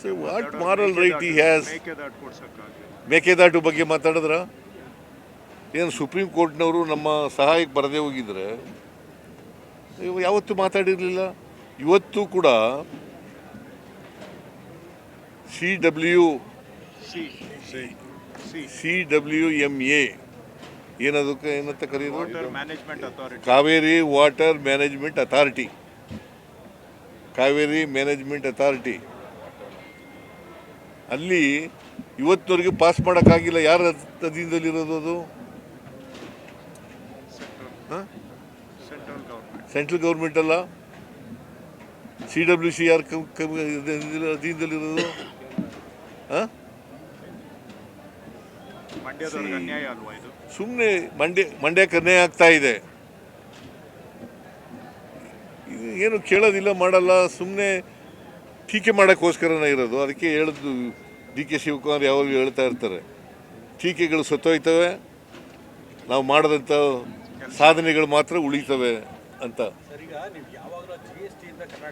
So what moral right ಈ has? Mekedatu ಬಗ್ಗೆ ಮಾತಾಡಿದ್ರ ಏನು ಸುಪ್ರೀಂ ಕೋರ್ಟ್ನವರು ನಮ್ಮ ಸಹಾಯಕ್ಕೆ ಬರದೇ ಹೋಗಿದ್ರೆ ಯಾವತ್ತೂ ಮಾತಾಡಿರಲಿಲ್ಲ. ಇವತ್ತು ಕೂಡ CWMA ಏನದಕ್ಕೆ ಏನಂತ ಕರೆಯೋದು? Kaveri water management authority. Kaveri management authority ಅಲ್ಲಿ ಇವತ್ತಿನವರೆಗೆ ಪಾಸ್ ಮಾಡೋಕ್ಕಾಗಿಲ್ಲ. ಯಾರ ಅಧೀನದಲ್ಲಿರೋದು ಅದು? ಸೆಂಟ್ರಲ್ ಗೌರ್ಮೆಂಟ್ ಅಲ್ಲ, CWC ಯಾರು ಅಧೀನದಲ್ಲಿರೋದು? ಸುಮ್ಮನೆ ಮಂಡ್ಯಕ್ಕೆ ಅನ್ಯಾಯ ಆಗ್ತಾ ಇದೆ. ಏನು ಕೇಳೋದಿಲ್ಲ, ಮಾಡಲ್ಲ, ಸುಮ್ಮನೆ ಟೀಕೆ ಮಾಡೋಕ್ಕೋಸ್ಕರನೇ ಇರೋದು. ಅದಕ್ಕೆ ಹೇಳಿದ್ದು DK ಶಿವಕುಮಾರ್ ಯಾವಾಗಲೂ ಹೇಳ್ತಾ ಇರ್ತಾರೆ, ಟೀಕೆಗಳು ಸತ್ತೋಯ್ತವೆ, ನಾವು ಮಾಡಿದಂಥ ಸಾಧನೆಗಳು ಮಾತ್ರ ಉಳಿತವೆ ಅಂತ. ಸರ್, ಈಗ ನೀವು ಯಾವಾಗಲೂ GST ಇಂದ ಕರ್ನಾಟಕ